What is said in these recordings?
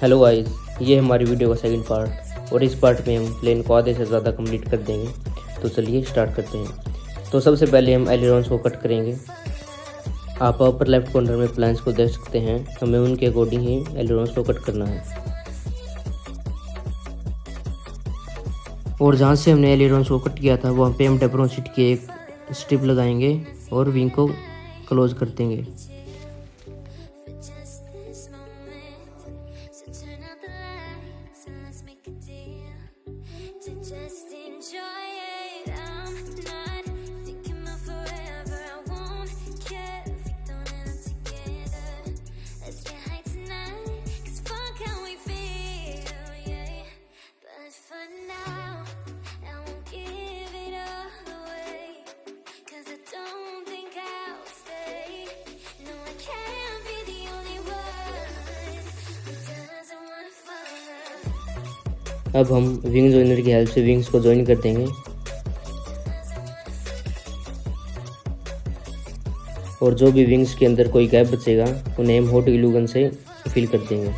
Hello guys, ये हमारी video का सेकंड पार्ट और इस पार्ट में हम प्लेन को आधे से ज़्यादा कंप्लीट कर देंगे। तो चलिए स्टार्ट करते हैं। तो सबसे पहले हम एलिरोन्स को कट करेंगे। आप अपर लेफ्ट कॉर्नर में प्लान्स को देख सकते हैं, हमें उनके अकॉर्डिंग ही एलिरोन्स को कट करना है। और जहाँ से हमने एलिरोन्स को कट किया था वहाँ पे हम टेपरोन शीट की एक स्ट्रिप लगाएंगे और विंग को क्लोज कर देंगे। अब हम विंग जॉइनर की हेल्प से विंग्स को ज्वाइन कर देंगे और जो भी विंग्स के अंदर कोई गैप बचेगा उन्हें हम हॉट ग्लू गन से फिल कर देंगे।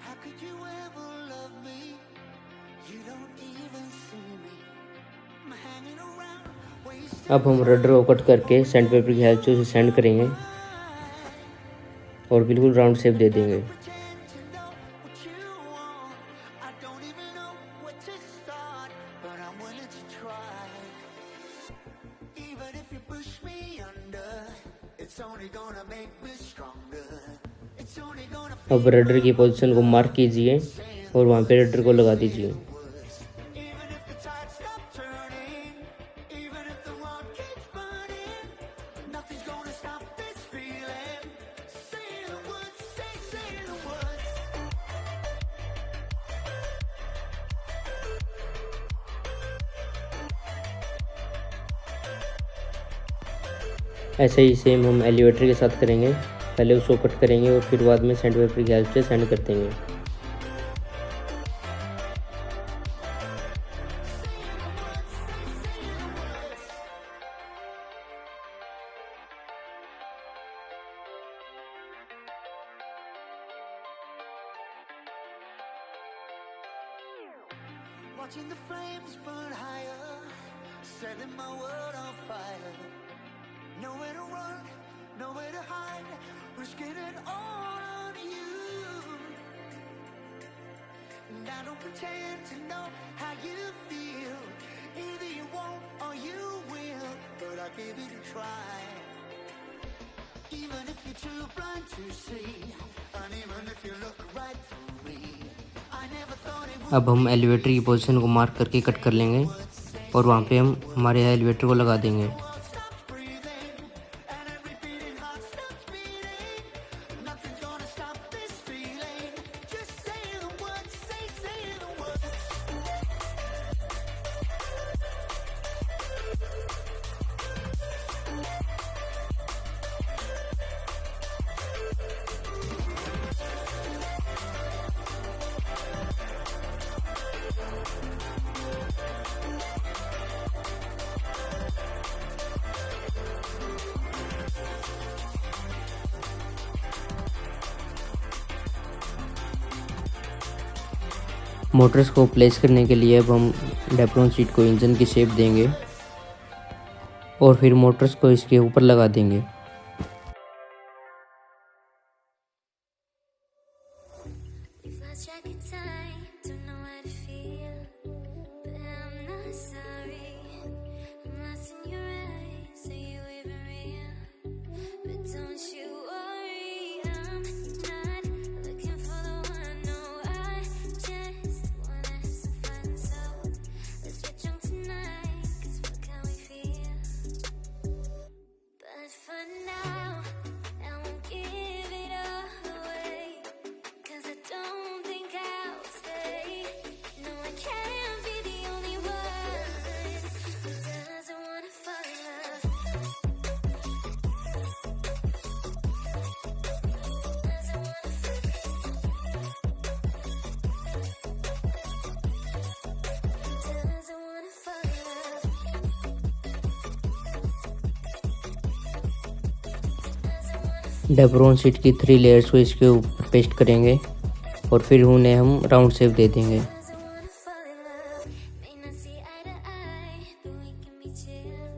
How could you ever love me? You don't even see me. I'm hanging around, wasting. अब हम रडर को कट करके सैंड पेपर की हेल्प से उसे सैंड करेंगे और बिल्कुल राउंड शेप दे देंगे। Pretend to know what you want. I don't even know where to start, but I'm willing to try. Even if you push me under, it's only gonna make me stronger. It's only gonna अब rudder की position को mark कीजिए और वहाँ पे rudder को लगा दीजिए। even if the tide stops turning, even if the world keeps burning, nothing's gonna stop this feeling. Say the words, say the words. ऐसे ही सेम हम एलिवेटर के साथ करेंगे। पहले उसको कट करेंगे और फिर बाद में सैंड पेपर की हेल्प से सैंड कर देंगे। Watching the flames burn higher, setting my world on fire. Nowhere to run, nowhere to hide, risking it all on you. And I don't pretend to know how you feel. Either you won't or you will, but I'll give it a try. Even if you're too blind to see, and even if you look right through me, I never thought it would. अब हम elevator की position को mark करके cut कर लेंगे और वहाँ पे हम हमारे एलिवेटर को लगा देंगे। Stops breathing, and every beating heart stops beating. Nothing's gonna stop this feeling. Just say the words, say the words. Motors को प्लेस करने के लिए अब हम टेपरोन शीट को इंजन की शेप देंगे और फिर मोटर्स को इसके ऊपर लगा देंगे। We've lost track of time, don't know how to feel, but I'm not sorry. I'm lost in your eyes, are you even real? But don't you worry, I'm not looking for the one. No, I just wanna have some fun. So let's get drunk tonight, 'cause fuck how we feel. But for Doesn't wanna fall in love. Depron sheet की 3 layers को इसके ऊपर paste करेंगे और फिर उन्हें हम round shape दे देंगे। Doesn't wanna fall in love. May not see eye to eye, but we can be chill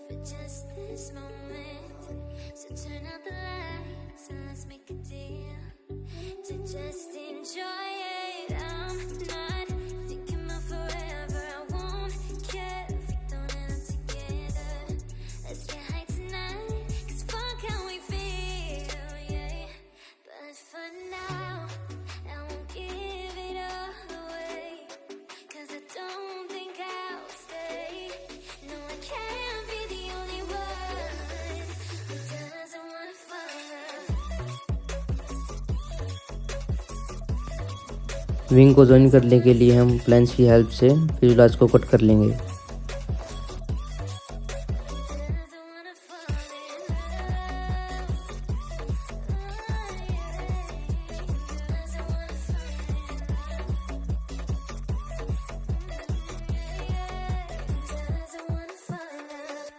for just this moment. So turn out the lights and let's make a deal to just enjoy it. I'm not thinking about forever. I won't care if we don't end up together. Let's get high tonight, 'cause fuck how we feel, yeah. But for now, I won't give it all away, 'cause I don't think I'll stay. No, I can't be the only one who doesn't wanna fall in love. Wing को join करने के लिए हम planes की help से fuselage को cut कर लेंगे। Doesn't wanna fall in love. Doesn't wanna fall in love. Doesn't wanna fall in love.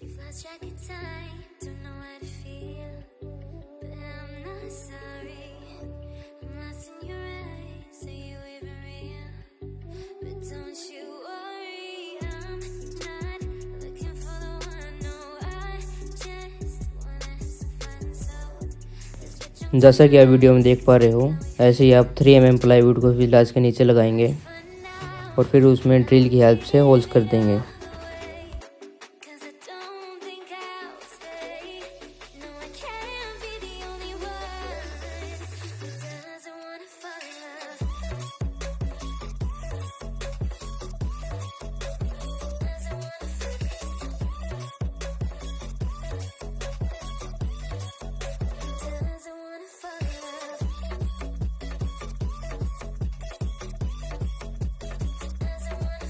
We've lost track of time, don't know how to feel, but I'm not sorry. I'm lost in your eyes, are you even real? But don't you worry, I'm not looking for the one, no, I just wanna have some fun, so let's get drunk जैसा कि आप video में देख पा रहे हो, ऐसे ही आप 3 mm प्लाईवुड को फ्यूजलाज के नीचे लगाएंगे और फिर उसमें ड्रिल की हेल्प से होल्स कर देंगे। tonight, 'cause I don't think I'll stay. No, I can't be the only one who doesn't wanna fall in love. Doesn't wanna fall in love. Doesn't wanna fall in love. Doesn't wanna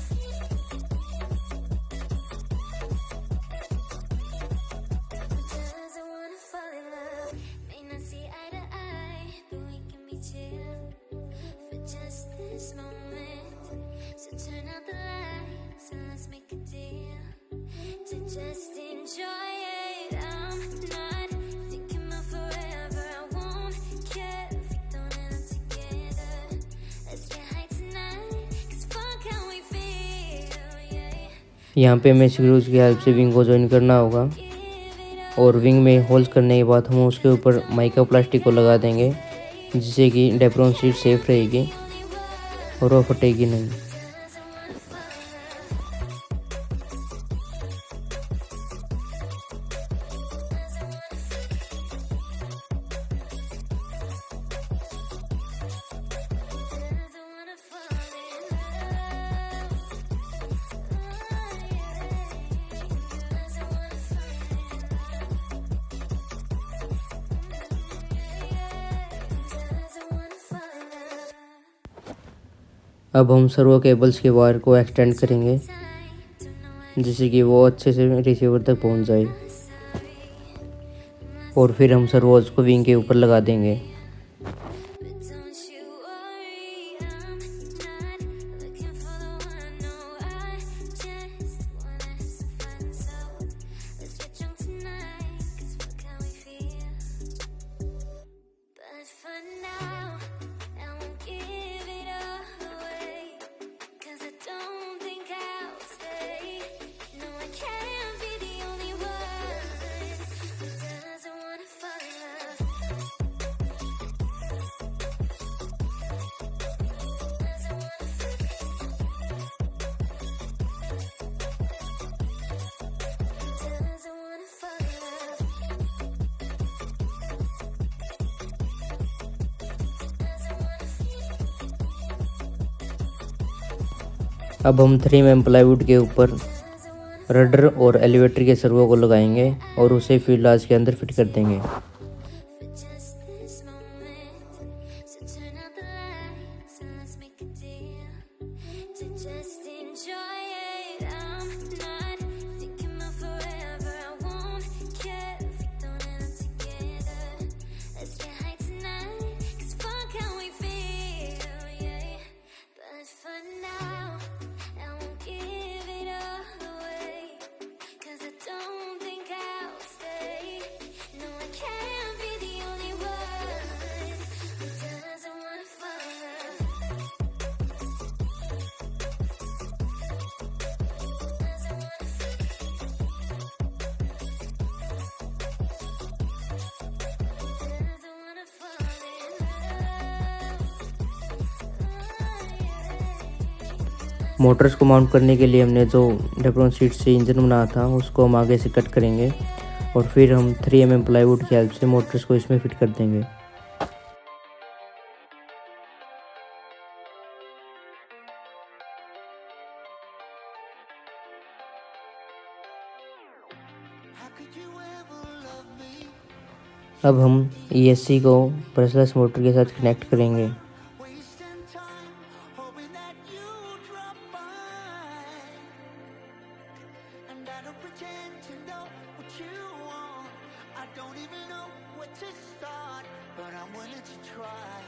doesn't wanna fall in love. May not see eye to eye, but we can be chill for just this moment. So turn out the lights and let's make a deal to just enjoy it. I'm not thinking about forever. I won't care if we don't end up together. Let's get high tonight, 'cause fuck how we feel, yeah. यहाँ पे हमें screws की help से wing को join करना होगा और wing में होल्स करने के बाद हम उसके ऊपर माइका प्लास्टिक को लगा देंगे, जिससे कि डेप्रोन शीट सेफ रहेगी और वो फटेगी नहीं। Doesn't wanna fall in love. Doesn't wanna fall in love. Doesn't wanna fall in love. अब हम सर्वो केबल्स के वायर को एक्सटेंड करेंगे, Time, don't know how जिससे कि वो अच्छे से रिसीवर तक पहुंच जाए to sorry. और फिर हम सर्वोज को विंग के ऊपर लगा देंगे। But don't you worry, I'm not looking for the one, no, I just wanna have some fun, so let's get drunk tonight, 'cause fuck how we feel. But for now, I won't give it all away, 'cause I don't think I'll stay. No, I can't be the only one who doesn't wanna fall in love. Doesn't wanna fall in doesn't wanna fall in love. Doesn't wanna अब हम 3 mm plywood के ऊपर doesn't wanna rudder और elevator के servo को लगाएंगे और उसे फ्यूजलाज के अंदर फिट कर देंगे। for just this moment. So turn out the lights and let's make a deal to just enjoy it. Motors को माउंट करने के लिए हमने जो डेप्रोन सीट से इंजन बनाया था उसको हम आगे से कट करेंगे और फिर हम 3 mm प्लाईवुड की हेल्प से मोटर्स को इसमें फिट कर देंगे। How could you ever love me? अब हम ESC को ब्रशलेस मोटर के साथ कनेक्ट करेंगे। Wasting time, hoping that you drop by. And I don't pretend to know what you want. I don't even know where to start, but I'm willing to try.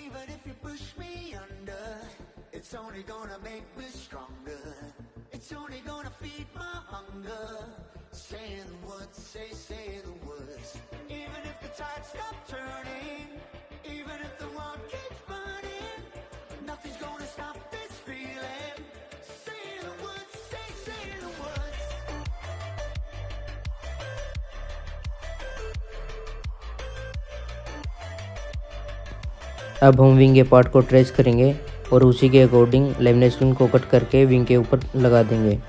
Even if you push me under, it's only gonna make me stronger. It's only gonna feed my hunger. Say the words, say the words. Even if the tide stops turning, even if the world keeps burning, nothing's gonna stop this feeling. Say the words, say the words. अब हम wing के part को trace करेंगे और उसी के according lamination को cut करके विंग के ऊपर लगा देंगे।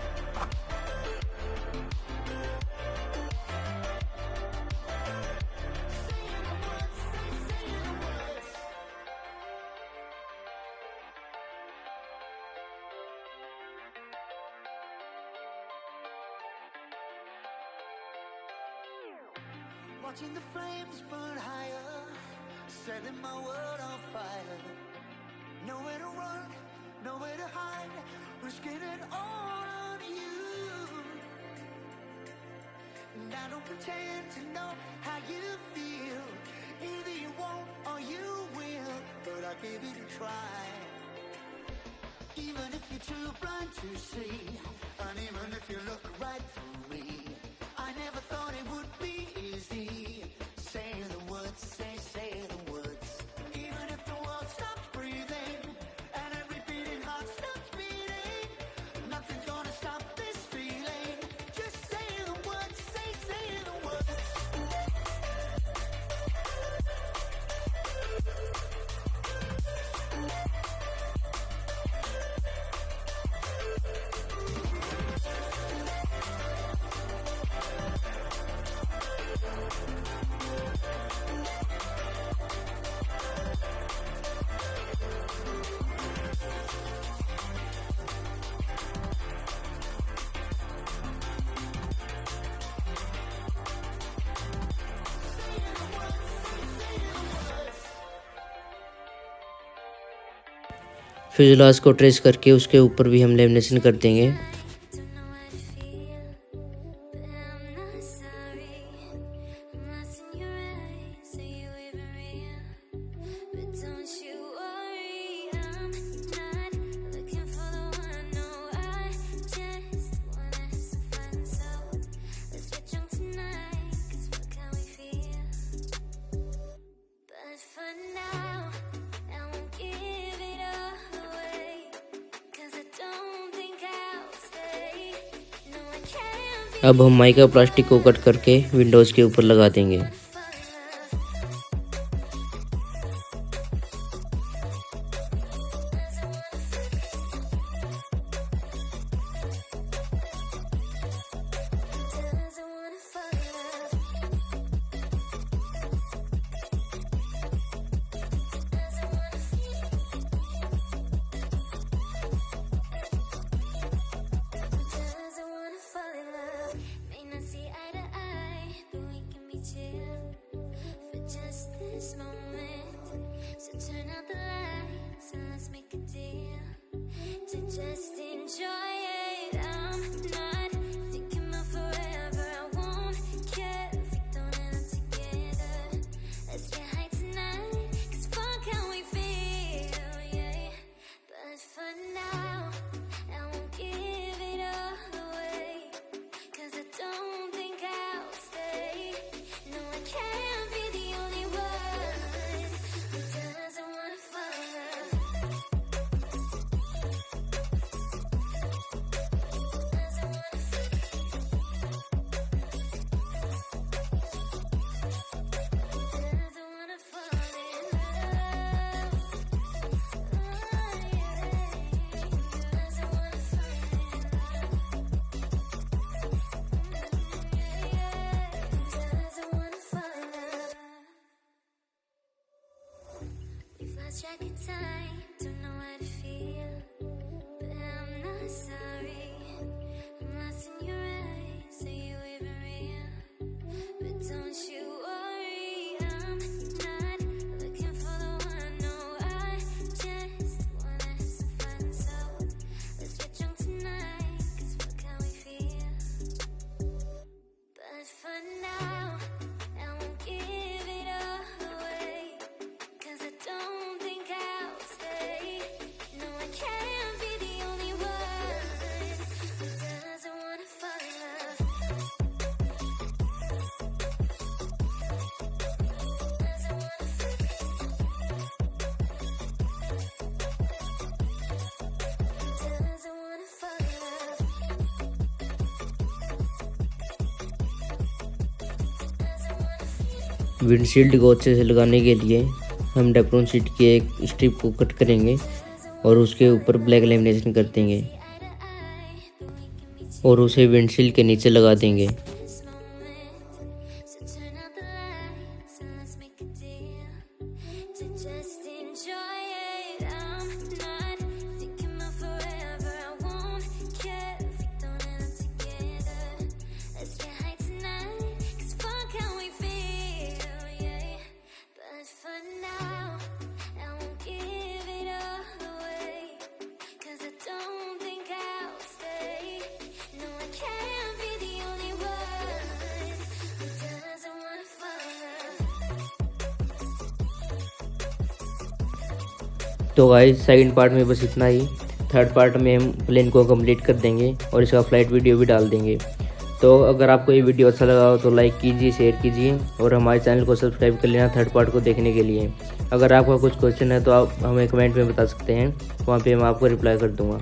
Watching the flames burn higher, setting my world on fire. Nowhere to run, nowhere to hide, risking it all on you. And I don't pretend to know how you feel. Either you won't or you will, but I'll give it a try. Even if you're too blind to see, and even if you look right through me, I never thought it would be easy. Say the words, say the words. Even if the world stops breathing and every beating heart stops beating, nothing's gonna stop this feeling. Just say the words, say the words. Fuselage को trace करके उसके ऊपर भी हम lamination कर देंगे। Don't know how to feel, but I'm not sorry. I'm lost in your eyes, are you even real? But don't you worry, I'm not looking for the one. No, I just wanna have some fun. So let's get drunk tonight, 'cause fuck how we feel. But for now, I won't give it all away, 'cause I don't think I'll stay. No, I can't be अब हम mica plastic को cut करके Windows के ऊपर लगा देंगे। for love. Doesn't wanna fall in love. Doesn't wanna feel. Doesn't wanna fall in love. May not see eye to eye, but we can be chill for just this moment. So turn out the lights and let's make a deal to just enjoy it. I'm not thinking about forever. I won't care if we don't end up together. Let's get high tonight, 'cause fuck how we feel, yeah. But for now, I won't give it all away, 'cause I don't think I'll stay. No, I can't be the only one who doesn't wanna fall in love. time, don't know how to feel, but I'm not sorry. I'm lost in your eyes, are you even real? But don't you worry, I'm not looking for the one, no, I just wanna have some fun. So let's get drunk tonight, 'cause fuck how we feel. But for now, I won't give it all away, 'cause I don't think I'll stay. No, I can't be the only one who doesn't wanna fall in love. Doesn't wanna fall in love. Doesn't wanna fall in love. Windshield को अच्छे से लगाने के लिए हम डेप्रोन sheet की एक strip को कट करेंगे और उसके ऊपर ब्लैक लेमिनेशन कर देंगे और उसे विंडशील्ड के नीचे लगा देंगे। This moment, so turn out the lights and let's make a deal to just enjoy it. I'm not thinking about forever. I won't care if we don't end up together. Let's get high tonight, 'cause fuck how we feel, yeah. But for now, I won't give it all away, 'cause I don't think I'll stay. No, I can't be the only one who doesn't wanna fall in love. तो guys second part में बस इतना ही। Third part में हम plane को complete कर देंगे और इसका फ्लाइट वीडियो भी डाल देंगे। तो अगर आपको ये वीडियो अच्छा लगा हो तो लाइक कीजिए, शेयर कीजिए और हमारे चैनल को सब्सक्राइब कर लेना थर्ड पार्ट को देखने के लिए। अगर आपका कुछ क्वेश्चन है तो आप हमें कमेंट में बता सकते हैं, वहाँ पे मैं आपको रिप्लाई कर दूँगा।